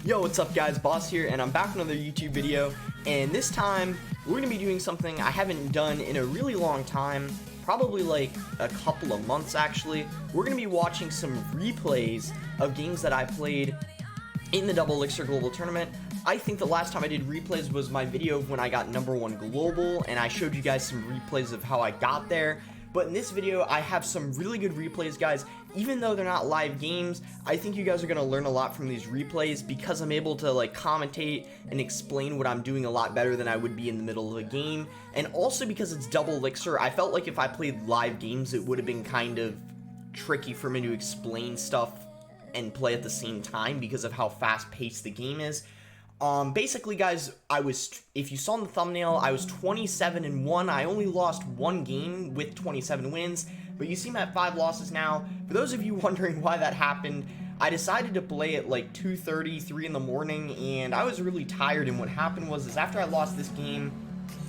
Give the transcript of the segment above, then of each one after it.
Yo, what's up guys, Boss here, and I'm back with another YouTube video, and this time we're going to be doing something I haven't done in a really long time, probably like a couple of months actually. We're going to be watching some replays of games that I played in the Double Elixir Global Tournament. I think the last time I did replays was my video of when I got #1 global, and I showed you guys some replays of how I got there. But in this video, I have some really good replays, guys. Even though they're not live games, I think you guys are going to learn a lot from these replays because I'm able to like commentate and explain what I'm doing a lot better than I would be in the middle of a game. And also because it's Double Elixir, I felt like if I played live games, it would have been kind of tricky for me to explain stuff and play at the same time because of how fast-paced the game is. Basically, guys, if you saw in the thumbnail, I was 27-1. I only lost one game with 27 wins, but you see I'm at 5 losses now. For those of you wondering why that happened, I decided to play at like 2:30, 3 in the morning, and I was really tired, and what happened was after I lost this game,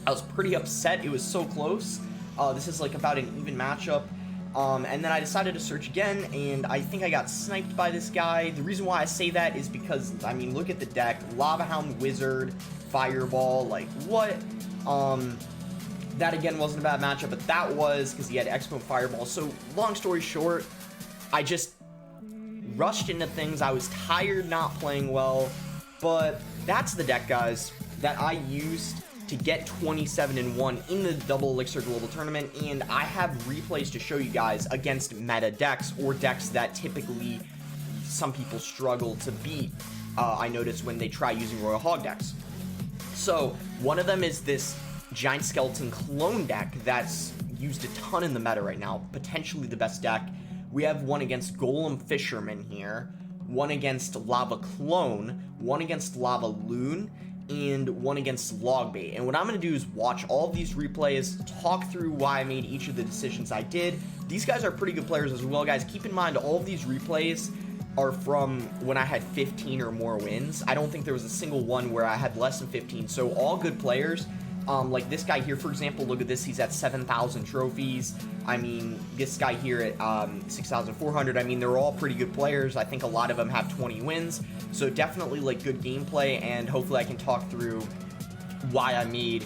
I was pretty upset. It was so close. This is like about an even matchup. And then I decided to search again, and I think I got sniped by this guy. The reason why I say that is because, I mean, look at the deck. Lava Hound, Wizard, Fireball, like, what? That again wasn't a bad matchup, but that was because he had Expo Fireball. So, long story short, I just rushed into things. I was tired, not playing well, but that's the deck, guys, that I used to get 27-1 in the Double Elixir Global Tournament, and I have replays to show you guys against meta decks, or decks that typically some people struggle to beat, I noticed when they try using Royal Hog decks. So, one of them is this Giant Skeleton clone deck that's used a ton in the meta right now, potentially the best deck. We have one against Golem Fisherman here, one against Lava Clone, one against Lava Loon, and one against Logbait. And what I'm going to do is watch all of these replays, talk through why I made each of the decisions I did. These guys are pretty good players as well, guys. Keep in mind, all of these replays are from when I had 15 or more wins. I don't think there was a single one where I had less than 15, so all good players. Like this guy here, for example, look at this. He's at 7,000 trophies. I mean, this guy here at 6,400. I mean, they're all pretty good players. I think a lot of them have 20 wins. So definitely like good gameplay, and hopefully I can talk through why I made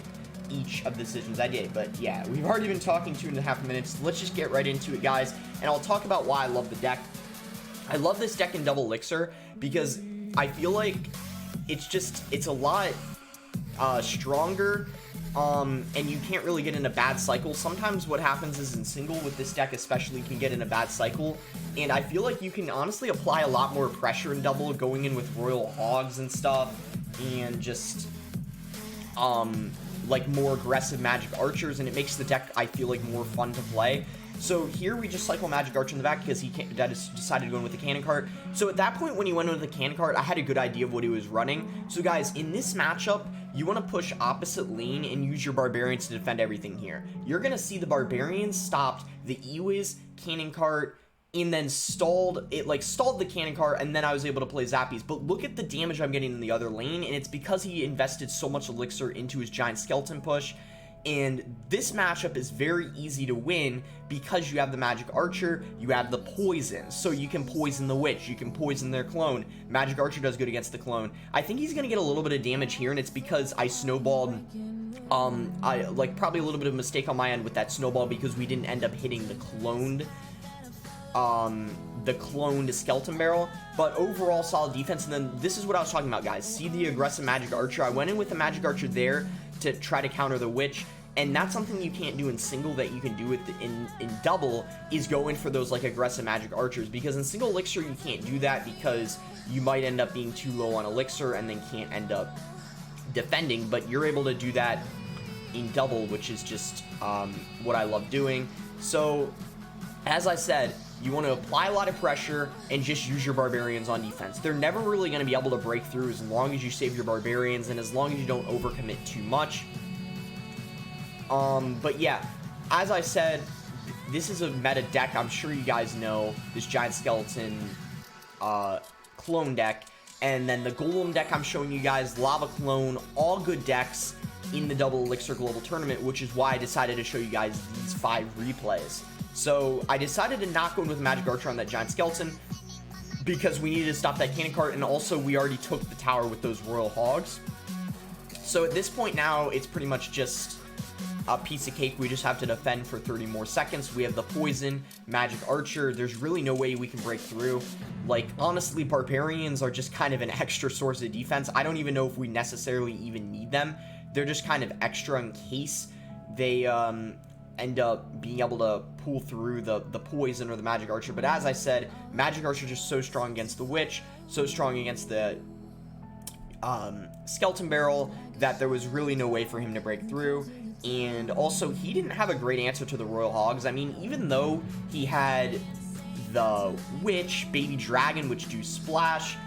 each of the decisions I did. But yeah, we've already been talking 2.5 minutes. Let's just get right into it, guys. And I'll talk about why I love the deck. I love this deck in Double Elixir because I feel like it's a lot stronger. And you can't really get in a bad cycle. Sometimes what happens is in single with this deck especially, you can get in a bad cycle, and I feel like you can honestly apply a lot more pressure in double going in with Royal Hogs and stuff, and just like more aggressive Magic Archers, and it makes the deck, I feel like, more fun to play. So here we just cycle Magic Archer in the back because he decided to go in with the Cannon Cart. So at that point when he went in with the Cannon Cart, I had a good idea of what he was running. So guys, in this matchup, you want to push opposite lane and use your Barbarians to defend everything here. You're going to see the Barbarians stopped the Ewiz, Cannon Cart, and then stalled the Cannon Cart, and then I was able to play Zappies. But look at the damage I'm getting in the other lane, and it's because he invested so much Elixir into his Giant Skeleton push. And this matchup is very easy to win because you have the Magic Archer, you have the poison, so you can poison the Witch, you can poison their clone. Magic Archer does good against the clone. I think he's going to get a little bit of damage here, and it's because I snowballed, probably a little bit of a mistake on my end with that snowball because we didn't end up hitting the cloned Skeleton Barrel. But overall, solid defense. And then this is what I was talking about, guys. See the aggressive Magic Archer? I went in with the Magic Archer there to try to counter the Witch, and that's something you can't do in single that you can do in double, is go in for those like aggressive Magic Archers, because in single Elixir you can't do that because you might end up being too low on Elixir and then can't end up defending. But you're able to do that in double, which is just what I love doing. So as I said, you want to apply a lot of pressure and just use your Barbarians on defense. They're never really going to be able to break through as long as you save your Barbarians and as long as you don't overcommit too much. But yeah, as I said, this is a meta deck. I'm sure you guys know this Giant Skeleton clone deck. And then the Golem deck I'm showing you guys, Lava Clone, all good decks in the Double Elixir Global Tournament, which is why I decided to show you guys these 5 replays. So I decided to not go in with Magic Archer on that Giant Skeleton, because we needed to stop that cannon cart, and also we already took the tower with those royal hogs. So at this point now, it's pretty much just a piece of cake. We just have to defend for 30 more seconds. We have the poison, magic archer. There's really no way we can break through. Like, honestly, barbarians are just kind of an extra source of defense. I don't even know if we necessarily even need them. They're just kind of extra in case they end up being able to pull through the poison or the magic archer. But as I said, magic archer just so strong against the witch, so strong against the skeleton barrel, that there was really no way for him to break through. And also, he didn't have a great answer to the royal hogs. I mean, even though he had the witch, baby dragon, which do splash,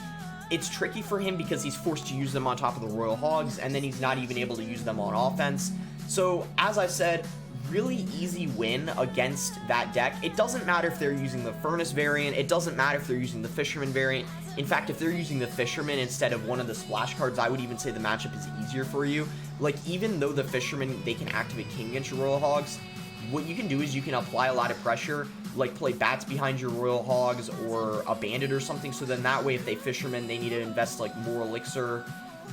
it's tricky for him because he's forced to use them on top of the royal hogs, and then he's not even able to use them on offense. So as I said, really easy win against that deck. It doesn't matter if they're using the furnace variant, it doesn't matter if they're using the fisherman variant. In fact, if they're using the fisherman instead of one of the splash cards, I would even say the matchup is easier for you. Like, even though the fisherman, they can activate king against your royal hogs, what you can do is you can apply a lot of pressure, like play bats behind your royal hogs or a bandit or something, so then that way if they fisherman, they need to invest like more elixir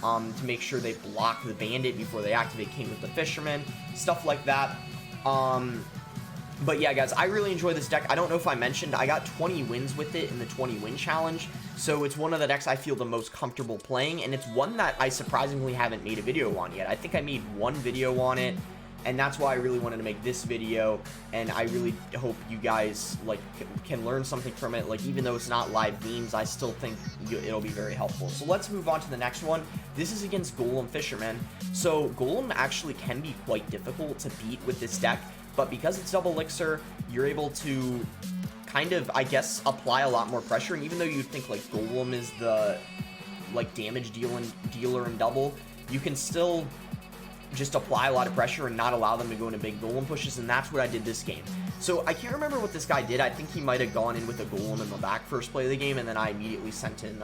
to make sure they block the bandit before they activate king with the fisherman, stuff like that. But yeah, guys, I really enjoy this deck. I don't know if I mentioned, I got 20 wins with it in the 20 win challenge, so it's one of the decks I feel the most comfortable playing, and it's one that I surprisingly haven't made a video on yet. I think I made one video on it, and that's why I really wanted to make this video, and I really hope you guys like can learn something from it. Like, even though it's not live games, I still think it'll be very helpful. So let's move on to the next one. This is against Golem Fisherman. So Golem actually can be quite difficult to beat with this deck, but because it's double elixir, you're able to kind of, I guess, apply a lot more pressure. And even though you'd think like Golem is the like damage dealer in double, you can still just apply a lot of pressure and not allow them to go into big golem pushes, and that's what I did this game. So I can't remember what this guy did. I think he might have gone in with a golem in the back first play of the game, and then I immediately sent in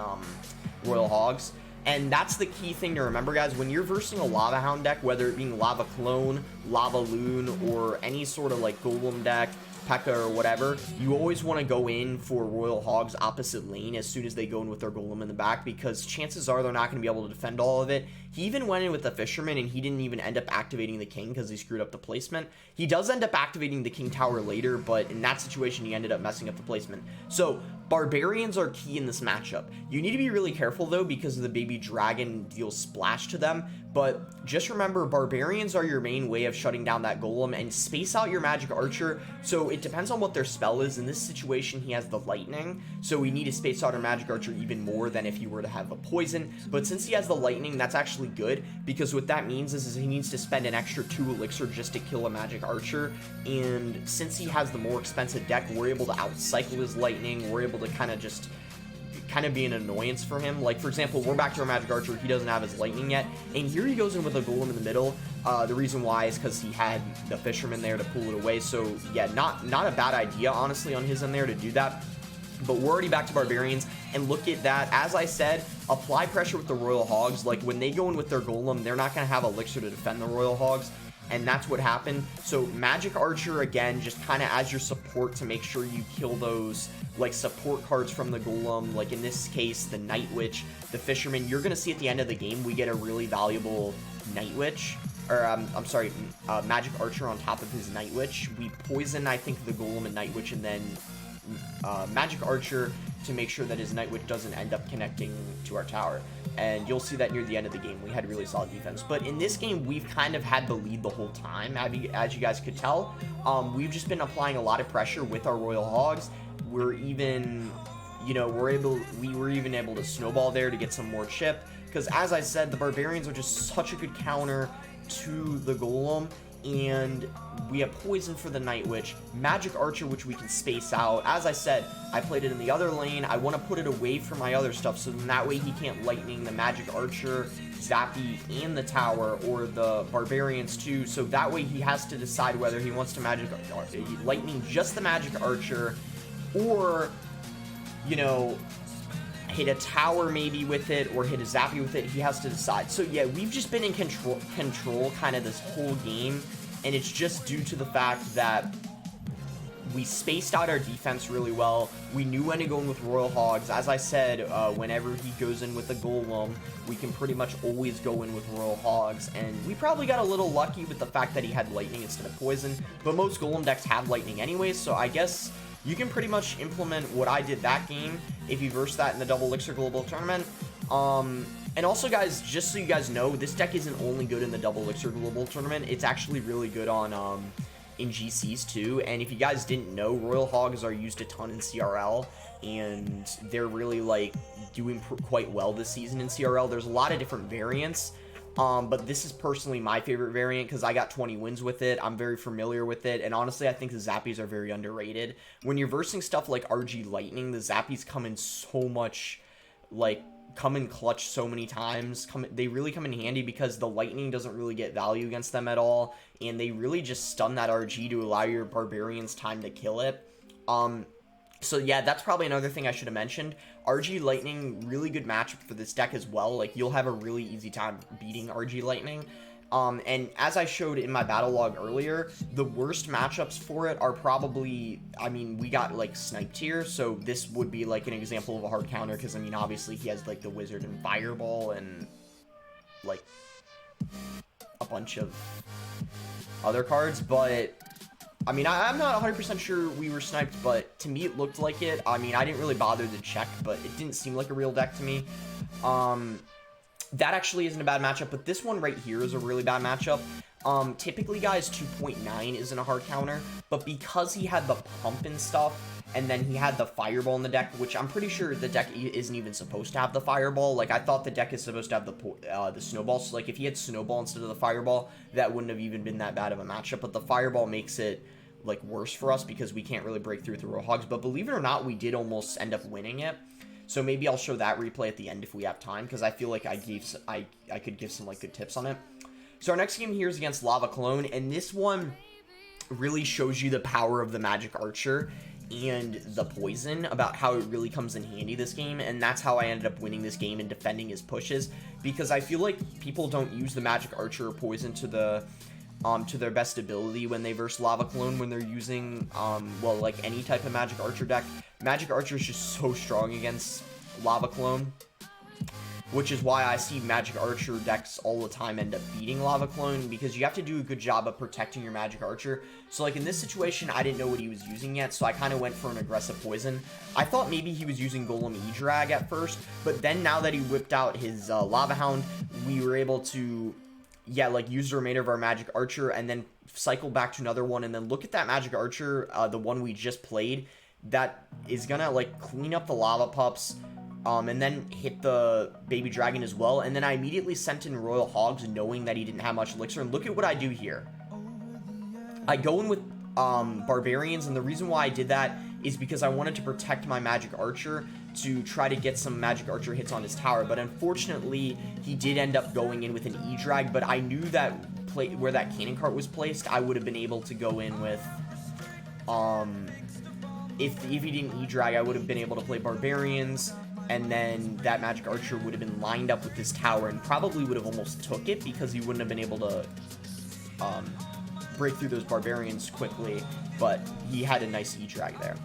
royal hogs. And that's the key thing to remember, guys. When you're versing a lava hound deck, whether it being lava clone, lava loon, or any sort of like golem deck, P.E.K.K.A. or whatever, you always want to go in for royal hogs opposite lane as soon as they go in with their golem in the back, because chances are they're not going to be able to defend all of it. He even went in with the fisherman, and he didn't even end up activating the king because he screwed up the placement. He does end up activating the king tower later, but in that situation he ended up messing up the placement. So barbarians are key in this matchup. You need to be really careful though, because the baby dragon deals splash to them, but just remember, barbarians are your main way of shutting down that golem, and space out your magic archer. So it depends on what their spell is. In this situation, he has the lightning, so we need to space out our magic archer even more than if he were to have a poison. But since he has the lightning, that's actually good, because what that means is he needs to spend an extra 2 elixir just to kill a magic archer, and since he has the more expensive deck, we're able to outcycle his lightning. We're able to kind of be an annoyance for him. Like, for example, we're back to our magic archer, he doesn't have his lightning yet, and here he goes in with a golem in the middle. The reason why is because he had the fisherman there to pull it away. So yeah, not a bad idea honestly on his end there to do that. But we're already back to barbarians, and look at that. As I said, apply pressure with the royal hogs. Like, when they go in with their golem, they're not going to have elixir to defend the royal hogs, and that's what happened. So magic archer, again, just kind of as your support to make sure you kill those like support cards from the golem, like in this case the night witch, the fisherman. You're going to see at the end of the game we get a really valuable night witch, or I'm sorry, magic archer on top of his night witch. We poison, I think, the golem and night witch, and then magic archer to make sure that his night witch doesn't end up connecting to our tower. And you'll see that near the end of the game we had really solid defense. But in this game, we've kind of had the lead the whole time, as you guys could tell. We've just been applying a lot of pressure with our royal hogs. We're even, you know, we were even able to snowball there to get some more chip, because as I said, the barbarians are just such a good counter to the golem. And we have poison for the night witch, magic archer, which we can space out. As I said, I played it in the other lane. I want to put it away from my other stuff, so then that way he can't lightning the magic archer, zappy, and the tower, or the barbarians too. So that way he has to decide whether he wants to lightning just the magic archer, or, you know, hit a tower maybe with it, or hit a zappy with it. He has to decide. So yeah, we've just been in control kind of this whole game, and it's just due to the fact that we spaced out our defense really well. We knew when to go in with Royal Hogs. As I said, whenever he goes in with a Golem, we can pretty much always go in with Royal Hogs. And we probably got a little lucky with the fact that he had Lightning instead of Poison. But most Golem decks have Lightning anyways, so I guess you can pretty much implement what I did that game if you verse that in the Double Elixir Global Tournament. And also, guys, just so you guys know, this deck isn't only good in the Double Elixir Global Tournament. It's actually really good on in GCs too. And if you guys didn't know, Royal Hogs are used a ton in CRL, and they're really like doing quite well this season in CRL. There's a lot of different variants, but this is personally my favorite variant because I got 20 wins with it. I'm very familiar with it, and honestly, I think the Zappies are very underrated. When you're versing stuff like RG Lightning, the Zappies come in so much, like, come in clutch so many times. They really come in handy because the Lightning doesn't really get value against them at all, and they really just stun that RG to allow your Barbarians time to kill it. So yeah, that's probably another thing I should have mentioned. RG Lightning, really good matchup for this deck as well. Like, you'll have a really easy time beating RG Lightning. And as I showed in my battle log earlier, the worst matchups for it are probably, I mean, we got, like, sniped here, so this would be, like, an example of a hard counter, because, I mean, obviously he has, like, the Wizard and Fireball and, like, a bunch of other cards, but, I mean, I'm not 100% sure we were sniped, but to me it looked like it. I mean, I didn't really bother to check, but it didn't seem like a real deck to me. That actually isn't a bad matchup, but this one right here is a really bad matchup. Typically, guys, 2.9 isn't a hard counter, but because he had the pump and stuff, and then he had the Fireball in the deck, which I'm pretty sure the deck isn't even supposed to have the Fireball. Like, I thought the deck is supposed to have the Snowball, so, like, if he had Snowball instead of the Fireball, that wouldn't have even been that bad of a matchup, but the Fireball makes it, like, worse for us because we can't really break through with the Royal Hogs, but believe it or not, we did almost end up winning it. So maybe I'll show that replay at the end if we have time, because I feel like I could give some, like, good tips on it. So our next game here is against Lava Clone, and this one really shows you the power of the Magic Archer and the Poison, about how it really comes in handy this game, and that's how I ended up winning this game and defending his pushes, because I feel like people don't use the Magic Archer or Poison to their best ability when they verse Lava Clone, when they're using, well, like, any type of Magic Archer deck. Magic Archer is just so strong against Lava Clone, which is why I see Magic Archer decks all the time end up beating Lava Clone, because you have to do a good job of protecting your Magic Archer. So, like, in this situation, I didn't know what he was using yet, so I kind of went for an aggressive Poison. I thought maybe he was using Golem E-Drag at first, but then now that he whipped out his Lava Hound, we were able to, yeah, like, use the remainder of our Magic Archer and then cycle back to another one, and then look at that Magic Archer, the one we just played, that is gonna, like, clean up the Lava Pups, and then hit the Baby Dragon as well, and then I immediately sent in Royal Hogs knowing that he didn't have much Elixir, and look at what I do here. I go in with Barbarians, and the reason why I did that is because I wanted to protect my Magic Archer to try to get some Magic Archer hits on his tower, but unfortunately, he did end up going in with an E-Drag, but I knew that where that Cannon Cart was placed, I would have been able to go in with, if he didn't E-Drag, I would have been able to play Barbarians, and then that Magic Archer would have been lined up with this tower, and probably would have almost took it, because he wouldn't have been able to, break through those Barbarians quickly, but he had a nice E-Drag there.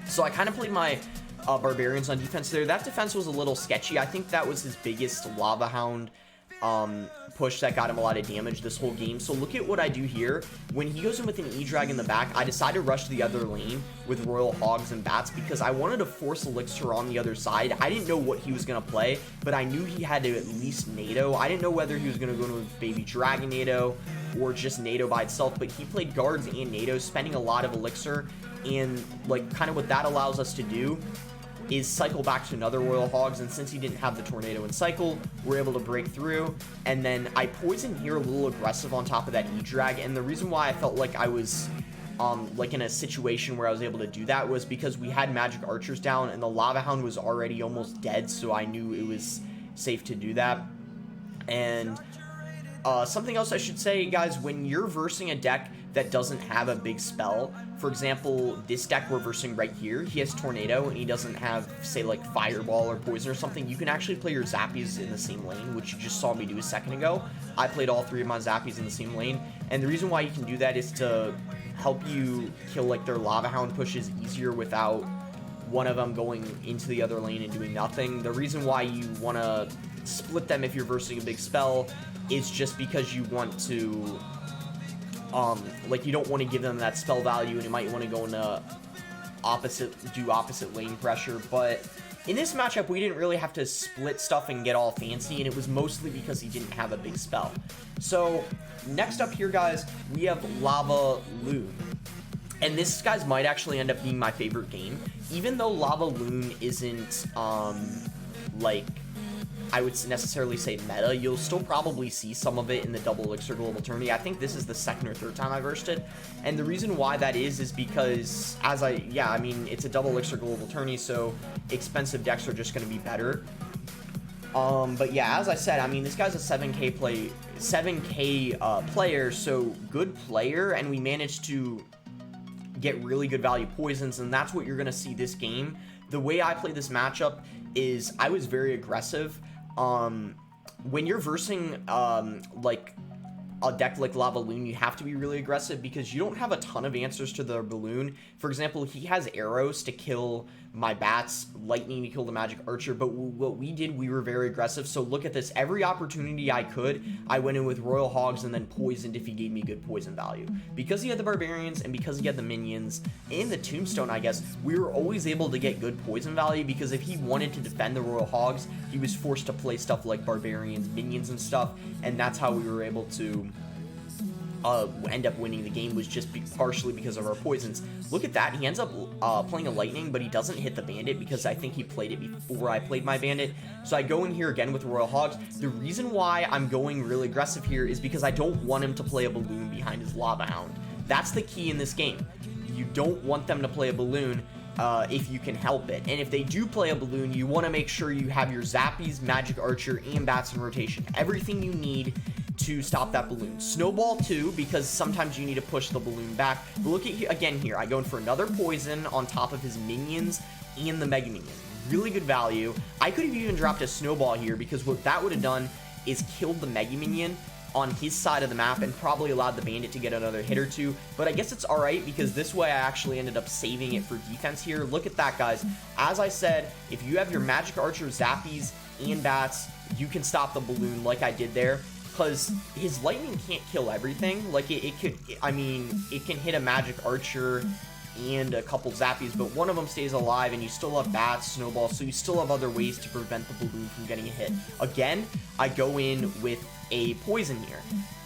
So I kind of played my Barbarians on defense there. That defense was a little sketchy. I think that was his biggest Lava Hound push that got him a lot of damage this whole game. So look at what I do here. When he goes in with an E-Drag in the back, I decide to rush the other lane with Royal Hogs and Bats because I wanted to force Elixir on the other side. I didn't know what he was going to play, but I knew he had to at least NATO. I didn't know whether he was going to go to Baby Dragon NATO or just NATO by itself, but he played Guards and NATO, spending a lot of Elixir, and, like, kind of what that allows us to do is cycle back to another Royal Hogs, and since he didn't have the Tornado and Cycle, we're able to break through, and then I Poisoned here a little aggressive on top of that E-Drag, and the reason why I felt like I was, like, in a situation where I was able to do that was because we had Magic Archers down, and the Lava Hound was already almost dead, so I knew it was safe to do that. And something else I should say, guys, when you're versing a deck that doesn't have a big spell, for example, this deck we're versing right here, he has Tornado, and he doesn't have, say, like, Fireball or Poison or something, you can actually play your Zappies in the same lane, which you just saw me do a second ago. I played all three of my Zappies in the same lane, and the reason why you can do that is to help you kill like their Lava Hound pushes easier without one of them going into the other lane and doing nothing. The reason why you want to split them if you're versing a big spell is just because you want to, like, you don't want to give them that spell value, and you might want to go into opposite lane pressure. But in this matchup, we didn't really have to split stuff and get all fancy, and it was mostly because he didn't have a big spell. So next up here, guys, we have Lava Loon. And this, guys, might actually end up being my favorite game. Even though Lava Loon isn't, like, I would necessarily say meta, you'll still probably see some of it in the Double Elixir Global Tourney. I think this is the second or third time I versed it. And the reason why that is because, I mean, it's a Double Elixir Global Tourney, so expensive decks are just going to be better. But yeah, as I said, I mean, this guy's a 7K player, so good player, and we managed to get really good value poisons, and that's what you're going to see this game. The way I play this matchup is I was very aggressive. When you're versing like a deck like Lava Loon, you have to be really aggressive because you don't have a ton of answers to the balloon. For example, he has arrows to kill my bats, lightning to kill the magic archer, but what we did, we were very aggressive. So look at this, every opportunity I could, I went in with Royal Hogs and then poisoned if he gave me good poison value. Because he had the barbarians and because he had the minions and the tombstone, I guess, we were always able to get good poison value, because if he wanted to defend the Royal Hogs, he was forced to play stuff like barbarians, minions and stuff, and that's how we were able to end up winning the game, was just partially because of our poisons. Look at that, he ends up playing a lightning, but he doesn't hit the bandit because I think he played it before I played my bandit. So I go in here again with Royal Hogs. The reason why I'm going really aggressive here is because I don't want him to play a balloon behind his Lava Hound. That's the key in this game. You don't want them to play a balloon if you can help it. And if they do play a balloon, you want to make sure you have your Zappies, Magic Archer, and Bats in rotation. Everything you need to stop that balloon. Snowball too, because sometimes you need to push the balloon back. But look at again here, I go in for another poison on top of his minions and the Mega Minion. Really good value. I could have even dropped a snowball here, because what that would have done is killed the Mega Minion on his side of the map and probably allowed the bandit to get another hit or two. But I guess it's alright, because this way I actually ended up saving it for defense here. Look at that, guys. As I said, if you have your Magic Archer, Zappies, and Bats, you can stop the balloon like I did there. Because his lightning can't kill everything. Like, it could, I mean, it can hit a Magic Archer and a couple Zappies, but one of them stays alive, and you still have Bats, Snowball, so you still have other ways to prevent the balloon from getting a hit. Again, I go in with a poison here.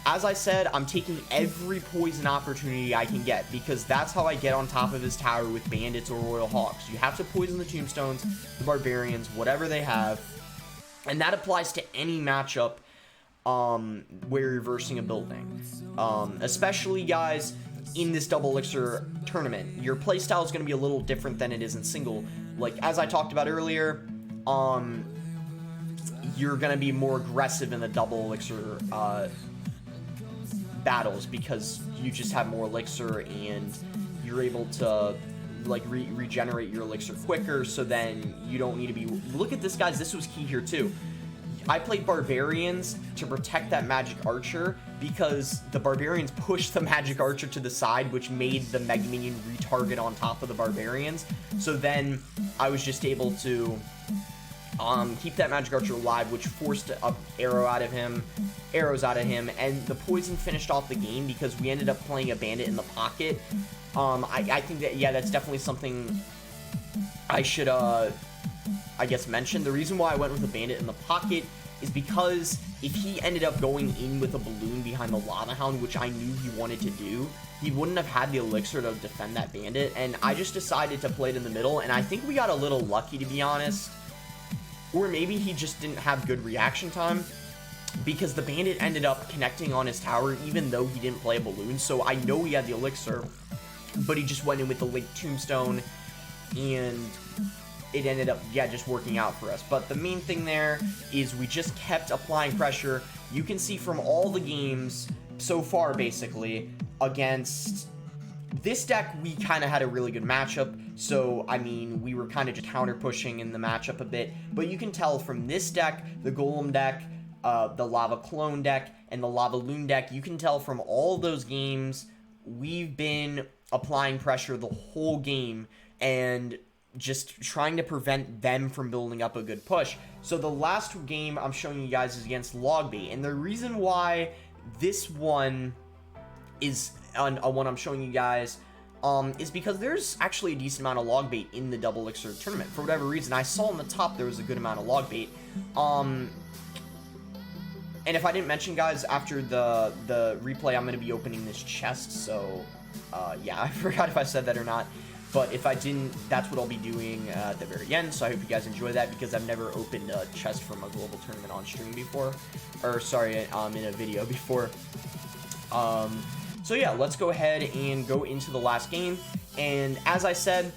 As I said, I'm taking every poison opportunity I can get, because that's how I get on top of his tower with bandits or Royal Hogs. You have to poison the tombstones, the barbarians, whatever they have, and that applies to any matchup where you're versing a building. Especially, guys, in this Double Elixir tournament, your playstyle is going to be a little different than it is in single. Like, as I talked about earlier, you're going to be more aggressive in the Double Elixir battles, because you just have more elixir and you're able to like regenerate your elixir quicker, so then you don't need to be... Look at this, guys, this was key here too. I played barbarians to protect that Magic Archer, because the barbarians pushed the Magic Archer to the side, which made the Mega Minion retarget on top of the barbarians. So then I was just able to keep that Magic Archer alive, which forced an arrows out of him, and the poison finished off the game because we ended up playing a bandit in the pocket. I think that, yeah, that's definitely something I should I guess mention. The reason why I went with a bandit in the pocket is because if he ended up going in with a balloon behind the Lava Hound, which I knew he wanted to do, he wouldn't have had the elixir to defend that bandit, and I just decided to play it in the middle, and I think we got a little lucky, to be honest. Or maybe he just didn't have good reaction time, because the bandit ended up connecting on his tower even though he didn't play a balloon, so I know he had the elixir, but he just went in with the late tombstone, and it ended up, yeah, just working out for us. But the main thing there is we just kept applying pressure. You can see from all the games so far, basically, against this deck, we kind of had a really good matchup. So, I mean, we were kind of just counter-pushing in the matchup a bit. But you can tell from this deck, the Golem deck, the Lava Clone deck, and the Lava Loon deck, you can tell from all those games we've been applying pressure the whole game and just trying to prevent them from building up a good push. So the last game I'm showing you guys is against Logbait, and the reason why this one is one I'm showing you guys is because there's actually a decent amount of Logbait in the double elixir tournament. For whatever reason, I saw on the top there was a good amount of Logbait. And if I didn't mention, guys, after the replay, I'm going to be opening this chest, so yeah, I forgot if I said that or not. But if I didn't, that's what I'll be doing at the very end, so I hope you guys enjoy that, because I've never opened a chest from a global tournament on stream before. Or, sorry, in a video before. So yeah, let's go ahead and go into the last game. And as I said,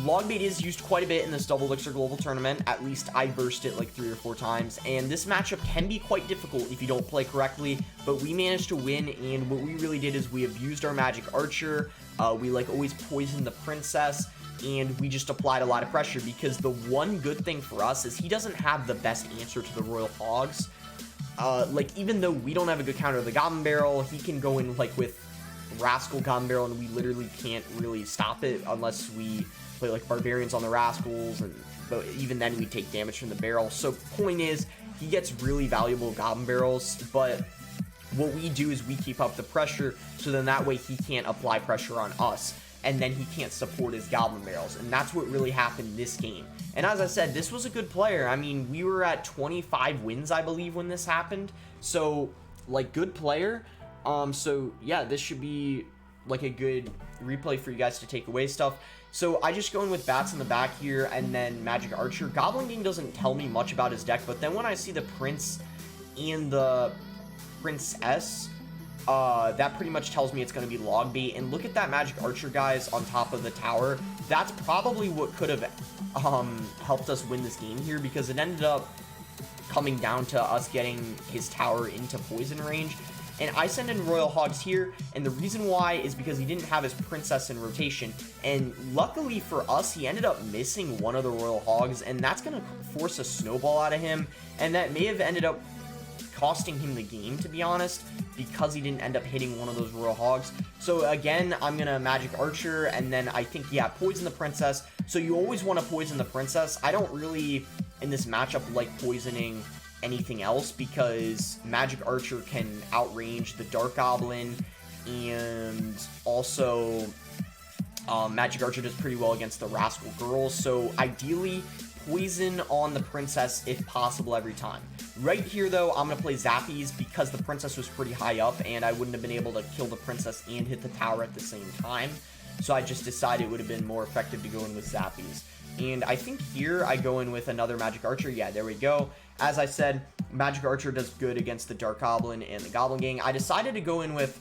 Logbait is used quite a bit in this double elixir global tournament. At least I versed it like 3 or 4 times, and this matchup can be quite difficult if you don't play correctly, but we managed to win. And what we really did is we abused our magic archer. We like always poisoned the princess, and we just applied a lot of pressure, because the one good thing for us is he doesn't have the best answer to the royal hogs. Like, even though we don't have a good counter to the goblin barrel, he can go in like with rascal goblin barrel, and we literally can't really stop it unless we play like barbarians on the rascals, and but even then we take damage from the barrel. So point is, he gets really valuable goblin barrels, but what we do is we keep up the pressure, so then that way he can't apply pressure on us, and then he can't support his goblin barrels, and that's what really happened this game. And as I said, this was a good player. I mean, we were at 25 wins, I believe, when this happened, so like, good player. So yeah, this should be like a good replay for you guys to take away stuff. So I just go in with bats in the back here, and then magic archer. Goblin King doesn't tell me much about his deck, but then when I see the prince and the princess, that pretty much tells me it's going to be Logbait. And look at that magic archer, guys, on top of the tower. That's probably what could have helped us win this game here, because it ended up coming down to us getting his tower into poison range. And I send in Royal Hogs here, and the reason why is because he didn't have his princess in rotation, and luckily for us, he ended up missing one of the Royal Hogs, and that's going to force a snowball out of him, and that may have ended up costing him the game, to be honest, because he didn't end up hitting one of those Royal Hogs. So again, I'm going to Magic Archer, and then I think, yeah, poison the princess. So you always want to poison the princess. I don't really, in this matchup, like poisoning anything else, because Magic Archer can outrange the Dark Goblin, and also Magic Archer does pretty well against the Rascal Girls. So ideally, poison on the princess if possible every time. Right here, though, I'm going to play Zappies, because the princess was pretty high up, and I wouldn't have been able to kill the princess and hit the tower at the same time. So I just decided it would have been more effective to go in with Zappies. And I think here I go in with another Magic Archer. Yeah, there we go. As I said, Magic Archer does good against the Dark Goblin and the Goblin Gang. I decided to go in with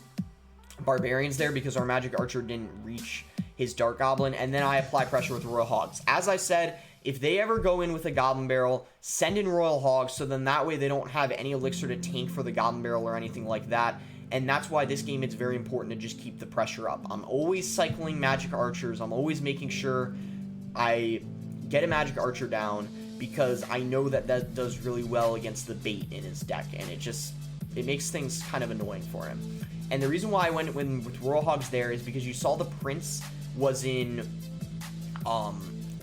Barbarians there because our Magic Archer didn't reach his Dark Goblin. And then I apply pressure with Royal Hogs. As I said, if they ever go in with a Goblin Barrel, send in Royal Hogs, so then that way they don't have any elixir to tank for the Goblin Barrel or anything like that. And that's why this game, it's very important to just keep the pressure up. I'm always cycling Magic Archers. I'm always making sure I get a Magic Archer down, because I know that that does really well against the bait in his deck, and it makes things kind of annoying for him. And the reason why I went with Royal Hogs there is because you saw the Prince was in,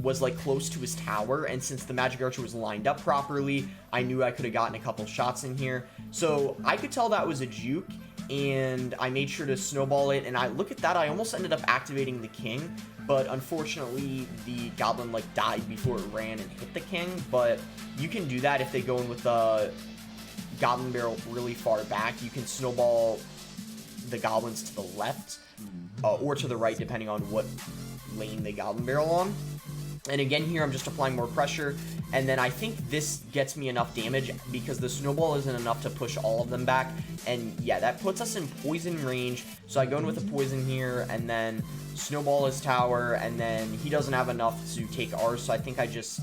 was like close to his tower, and since the Magic Archer was lined up properly, I knew I could have gotten a couple shots in here. So I could tell that was a juke, and I made sure to snowball it, and I look at that, I almost ended up activating the king, but unfortunately the goblin like died before it ran and hit the king. But you can do that if they go in with the goblin barrel really far back. You can snowball the goblins to the left or to the right, depending on what lane they goblin barrel on. And again, here I'm just applying more pressure, and then I think this gets me enough damage because the snowball isn't enough to push all of them back. And yeah, that puts us in poison range, so I go in with a poison here, and then snowball his tower, and then he doesn't have enough to take ours, so I think I just,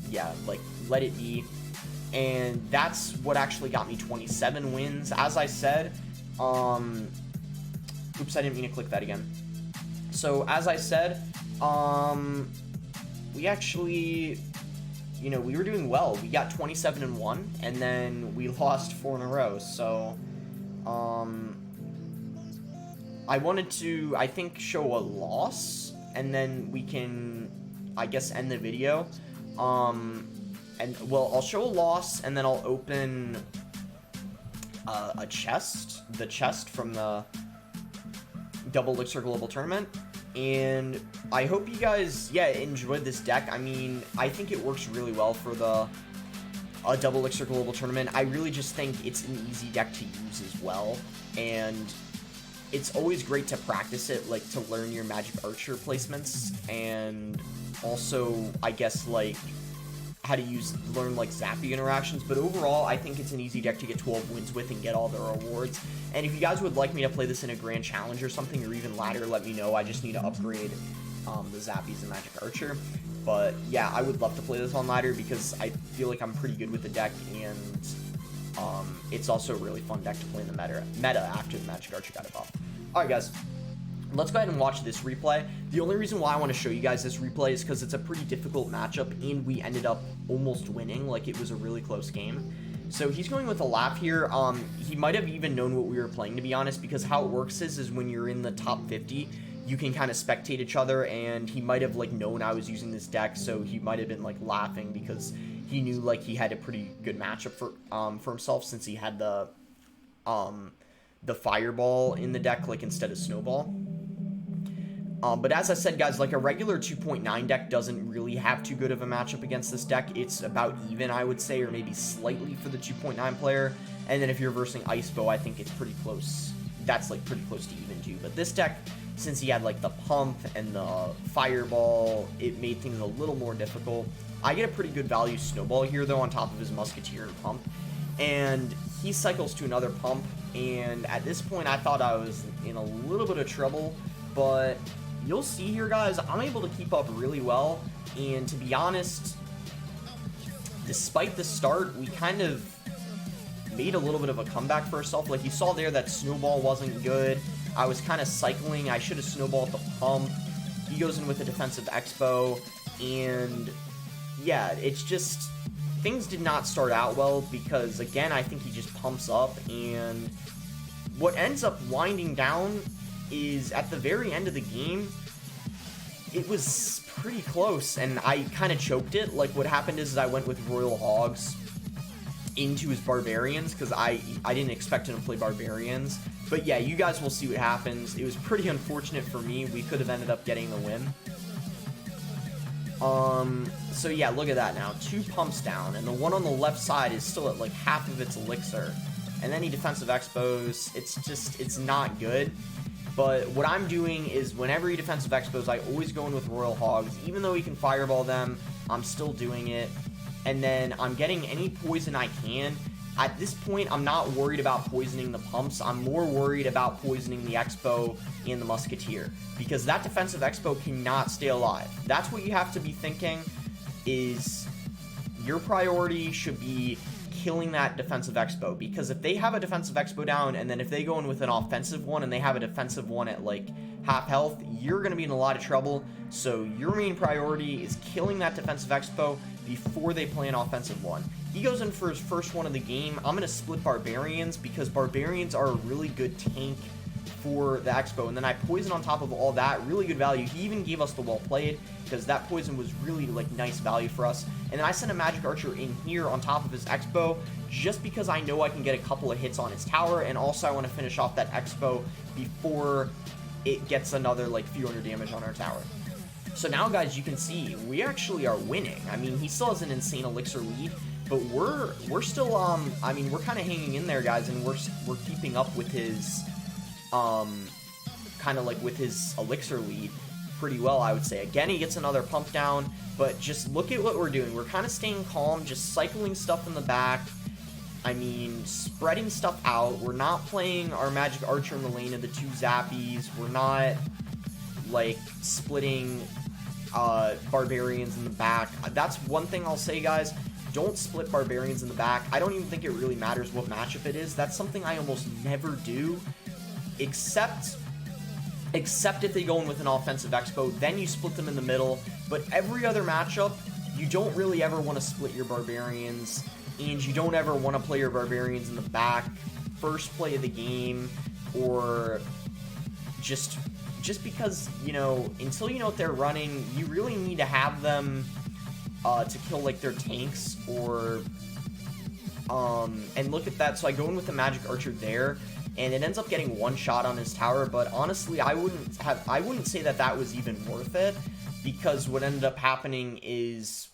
yeah, like, let it be. And that's what actually got me 27 wins. As I said, oops, I didn't mean to click that again. So, as I said, we actually, you know, we were doing well. We got 27-1, and then we lost 4 in a row. So, I wanted to, I think, show a loss, and then we can, I guess, end the video. And, well, I'll show a loss, and then I'll open a chest, the chest from the Double Elixir Global Tournament. And I hope you guys, yeah, enjoyed this deck. I mean, I think it works really well for the Double Elixir Global Tournament. I really just think it's an easy deck to use as well. And it's always great to practice it, like, to learn your Magic Archer placements. And also, I guess, like, how to learn like Zappy interactions, but overall I think it's an easy deck to get 12 wins with and get all the rewards. And if you guys would like me to play this in a grand challenge or something, or even ladder, let me know. I just need to upgrade the Zappies and Magic Archer. But yeah, I would love to play this on ladder because I feel like I'm pretty good with the deck, and it's also a really fun deck to play in the meta after the Magic Archer got a buff. Alright guys, let's go ahead and watch this replay. The only reason why I want to show you guys this replay is because it's a pretty difficult matchup, and we ended up almost winning. Like, it was a really close game. So he's going with a laugh here. He might have even known what we were playing, to be honest, because how it works is when you're in the top 50, you can kind of spectate each other, and he might have, like, known I was using this deck, so he might have been, like, laughing because he knew, like, he had a pretty good matchup for himself, since he had the Fireball in the deck, like, instead of Snowball. But as I said, guys, like, a regular 2.9 deck doesn't really have too good of a matchup against this deck. It's about even, I would say, or maybe slightly for the 2.9 player. And then if you're versing Icebow, I think it's pretty close. That's, like, pretty close to even, too. But this deck, since he had, like, the Pump and the Fireball, it made things a little more difficult. I get a pretty good value Snowball here, though, on top of his Musketeer and Pump. And he cycles to another Pump. And at this point, I thought I was in a little bit of trouble. But you'll see here, guys, I'm able to keep up really well, and to be honest, despite the start, we kind of made a little bit of a comeback for ourselves. Like, you saw there that Snowball wasn't good. I was kind of cycling. I should have Snowballed the Pump. He goes in with a defensive Expo, and yeah, it's just, things did not start out well because, again, I think he just pumps up, and what ends up winding down is at the very end of the game, it was pretty close, and I kind of choked it. Like, what happened is I went with Royal Hogs into his Barbarians, because I didn't expect him to play Barbarians. But yeah, you guys will see what happens. It was pretty unfortunate for me. We could have ended up getting the win. So yeah, look at that now. 2 pumps down, and the one on the left side is still at like half of its Elixir. And then he defensive Expos. It's not good. But what I'm doing is whenever he defensive Expos, I always go in with Royal Hogs. Even though he can Fireball them, I'm still doing it. And then I'm getting any poison I can. At this point, I'm not worried about poisoning the Pumps. I'm more worried about poisoning the Expo and the Musketeer, because that defensive Expo cannot stay alive. That's what you have to be thinking, is your priority should be killing that defensive Expo, because if they have a defensive Expo down, and then if they go in with an offensive one and they have a defensive one at like half health, you're going to be in a lot of trouble. So your main priority is killing that defensive Expo before they play an offensive one. He goes in for his first one of the game. I'm going to split Barbarians, because Barbarians are a really good tank for the Expo. And then I poison on top of all that. Really good value. He even gave us the well played, because that poison was really like nice value for us. And then I sent a Magic Archer in here on top of his Expo, just because I know I can get a couple of hits on his tower, and also I want to finish off that Expo before it gets another like few hundred damage on our tower. So now, guys, you can see we actually are winning. I mean, he still has an insane Elixir lead, but we're still I mean, we're kind of hanging in there, guys, and we're keeping up with his kind of like with his Elixir lead pretty well, I would say. Again, he gets another pump down, but just look at what we're doing. We're kind of staying calm, just cycling stuff in the back. I mean, spreading stuff out. We're not playing our Magic Archer in the lane of the 2 Zappies. We're not like splitting Barbarians in the back. That's one thing I'll say, guys. Don't split Barbarians in the back. I don't even think it really matters what matchup it is. That's something I almost never do, except if they go in with an offensive Expo, then you split them in the middle. But every other matchup, you don't really ever want to split your Barbarians, and you don't ever want to play your Barbarians in the back first play of the game, or just because, you know, until you know what they're running, you really need to have them to kill, like, their tanks, or, and look at that. So I go in with the Magic Archer there, and it ends up getting one shot on his tower, but honestly, I wouldn't say that that was even worth it, because what ended up happening is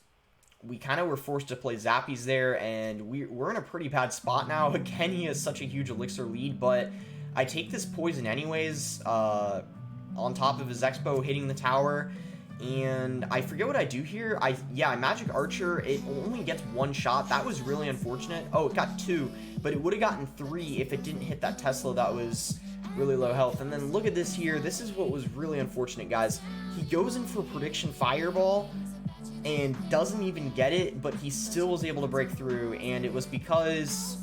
we kind of were forced to play Zappies there, and we're in a pretty bad spot now. Again, he has such a huge Elixir lead, but I take this poison anyways, on top of his Expo hitting the tower, and I forget what I do here. I Magic Archer, it only gets one shot. That was really unfortunate. Oh, it got two, but it would have gotten three if it didn't hit that Tesla that was really low health. And then look at this here. This is what was really unfortunate, guys. He goes in for Prediction Fireball and doesn't even get it, but he still was able to break through, and it was because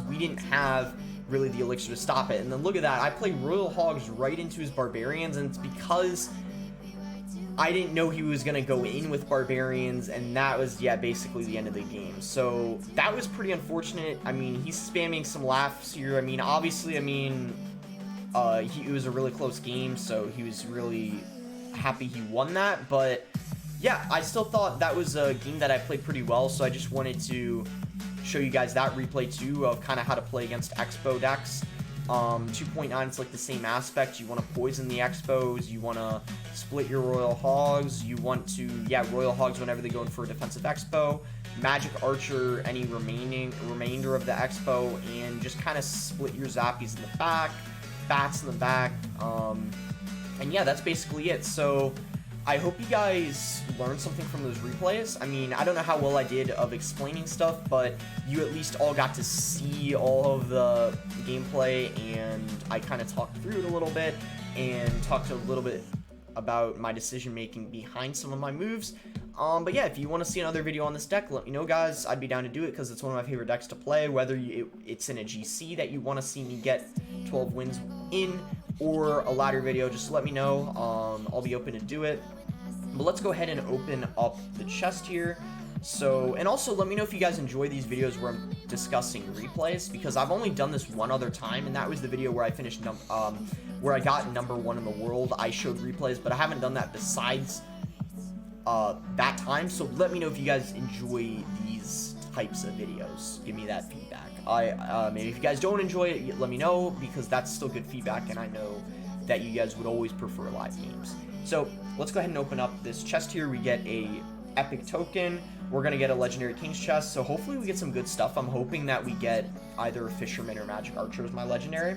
we didn't have really the Elixir to stop it. And then look at that, I play Royal Hogs right into his Barbarians, and it's because I didn't know he was gonna go in with Barbarians, and that was, yeah, basically the end of the game. So that was pretty unfortunate. I mean, he's spamming some laughs here. I mean, obviously, it was a really close game, so he was really happy he won that. But yeah, I still thought that was a game that I played pretty well, so I just wanted to show you guys that replay too of kind of how to play against Expo decks. 2.9, it's like the same aspect. You want to poison the Expos, you want to split your Royal Hogs, you want to, Royal Hogs whenever they go in for a defensive Expo, Magic Archer any remainder of the Expo, and just kind of split your Zappies in the back, Bats in the back, and yeah, that's basically it. So I hope you guys learned something from those replays. I mean, I don't know how well I did of explaining stuff, but you at least all got to see all of the gameplay, and I kind of talked through it a little bit, and talked a little bit about my decision making behind some of my moves. But yeah, if you want to see another video on this deck, let me know, guys. I'd be down to do it because it's one of my favorite decks to play, whether it's in a GC that you want to see me get 12 wins in, or a ladder video, just let me know. I'll be open to do it. But let's go ahead and open up the chest here. So, and also let me know if you guys enjoy these videos where I'm discussing replays, because I've only done this one other time, and that was the video where I finished where I got #1 in the world. I showed replays, but I haven't done that besides that time. So let me know if you guys enjoy these types of videos. Give me that feedback. Maybe if you guys don't enjoy it, let me know, because that's still good feedback, and I know that you guys would always prefer live games. So let's go ahead and open up this chest here. We get a epic token. We're gonna get a legendary king's chest, so hopefully we get some good stuff. I'm hoping that we get either a fisherman or Magic Archer as my legendary.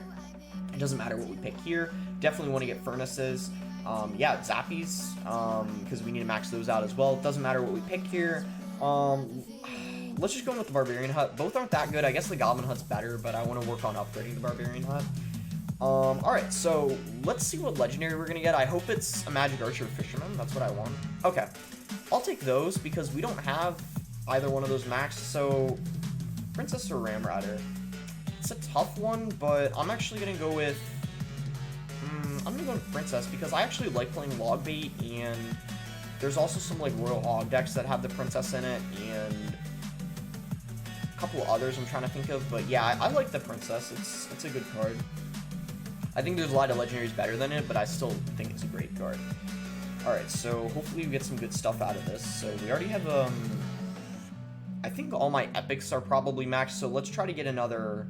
It doesn't matter what we pick here. Definitely want to get furnaces. Zappies, because we need to max those out as well. It doesn't matter what we pick here. Let's just go in with the Barbarian Hut. Both aren't that good. I guess the Goblin Hut's better, but I want to work on upgrading the Barbarian Hut. Alright, so let's see what legendary we're gonna get. I hope it's a Magic Archer Fisherman. That's what I want. Okay, I'll take those because we don't have either one of those maxed. So Princess or Ramrider? It's a tough one, but I'm actually gonna go with I'm gonna go with Princess, because I actually like playing Logbait, and there's also some like Royal Hog decks that have the Princess in it, and a couple others I'm trying to think of. But yeah, I like the Princess. It's a good card. I think there's a lot of legendaries better than it, but I still think it's a great card. Alright, so hopefully we get some good stuff out of this. So we already have, I think all my epics are probably maxed, so let's try to get another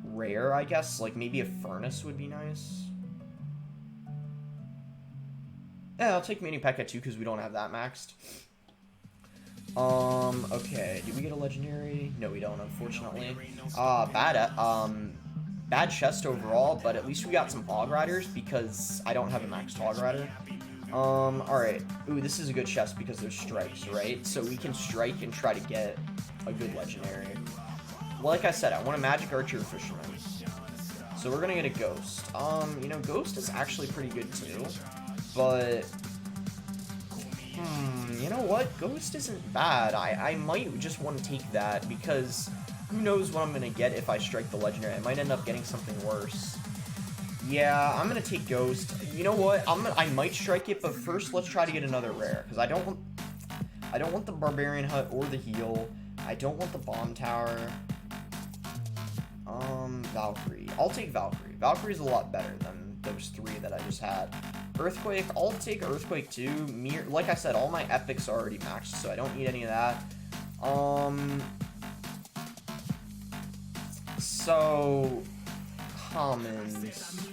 rare, I guess. Like, maybe a Furnace would be nice. Yeah, I'll take Mini P.E.K.K.A. too, because we don't have that maxed. Okay, did we get a legendary? No, we don't, unfortunately. Bad chest overall, but at least we got some Hog Riders, because I don't have a maxed Hog Rider. Alright. Ooh, this is a good chest because there's strikes, right? So we can strike and try to get a good legendary. Well, like I said, I want a Magic Archer Fisherman. So we're gonna get a Ghost. You know, Ghost is actually pretty good too, but you know what? Ghost isn't bad. I might just want to take that, because who knows what I'm going to get if I strike the legendary. I might end up getting something worse. Yeah, I'm going to take Ghost. You know what? I might strike it, but first let's try to get another rare, because I don't want the Barbarian Hut or the heal. I don't want the Bomb Tower. Valkyrie. I'll take Valkyrie. Valkyrie's a lot better than those 3 that I just had. Earthquake, I'll take Earthquake too. Like I said, all my epics are already maxed, so I don't need any of that. So commons.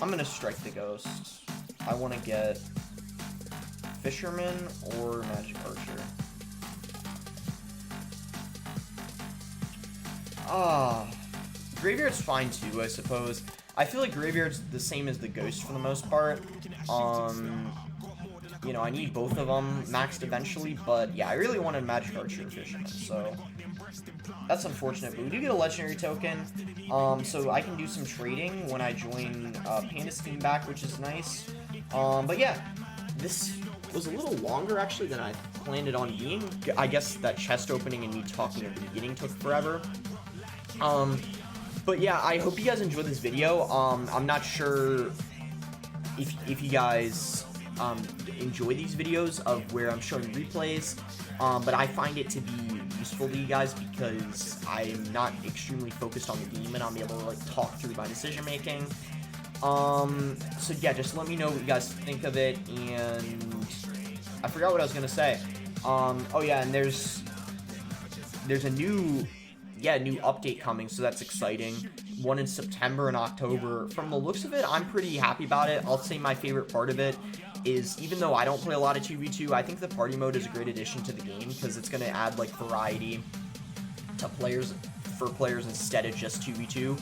I'm gonna strike the ghost. I want to get Fisherman or Magic Archer. Graveyard's fine too, I suppose. I feel like Graveyard's the same as the Ghost for the most part. You know, I need both of them maxed eventually, but yeah, I really wanted Magic Archer or Fisherman, so that's unfortunate. But we do get a Legendary token, so I can do some trading when I join Panda Steam back, which is nice. But yeah, this was a little longer actually than I planned it on being. I guess that chest opening and me talking at the beginning took forever. But yeah, I hope you guys enjoyed this video. I'm not sure if you guys enjoy these videos of where I'm showing replays, but I find it to be useful to you guys because I'm not extremely focused on the game and I'll be able to like talk through my decision making. So yeah, just let me know what you guys think of it, and I forgot what I was gonna say. Oh yeah, and there's a new update coming, so that's exciting. One in September and October. From the looks of it, I'm pretty happy about it. I'll say my favorite part of it is, even though I don't play a lot of 2v2, I think the party mode is a great addition to the game because it's going to add like variety to players instead of just 2v2.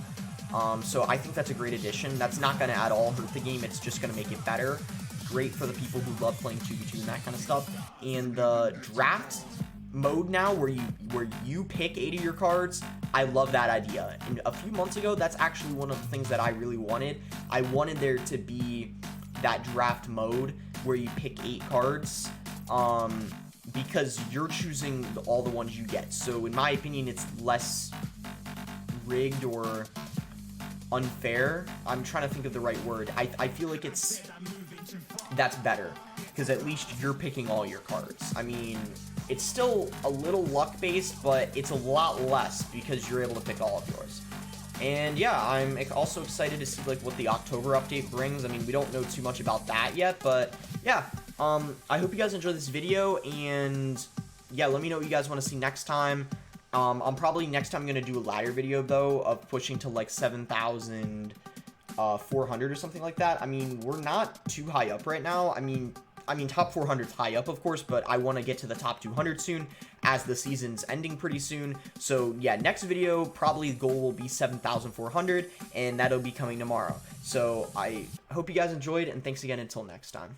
So I think that's a great addition. That's not going to at all hurt the game. It's just going to make it better. Great for the people who love playing 2v2 and that kind of stuff. And the draft mode now where you pick 8 of your cards, I love that idea. And a few months ago, that's actually one of the things that I really wanted. I wanted there to be that draft mode where you pick 8 cards, because you're choosing all the ones you get. So in my opinion, it's less rigged or unfair. I'm trying to think of the right word. I feel like that's better because at least you're picking all your cards. I mean, it's still a little luck-based, but it's a lot less because you're able to pick all of yours. And yeah, I'm also excited to see like what the October update brings. I mean, we don't know too much about that yet, but yeah, I hope you guys enjoyed this video, and yeah, let me know what you guys want to see next time. I'm probably next time going to do a ladder video though of pushing to like 7,400 or something like that. I mean, we're not too high up right now. I mean, top 400 is high up, of course, but I want to get to the top 200 soon as the season's ending pretty soon. So yeah, next video, probably the goal will be 7,400, and that'll be coming tomorrow. So I hope you guys enjoyed, and thanks again until next time.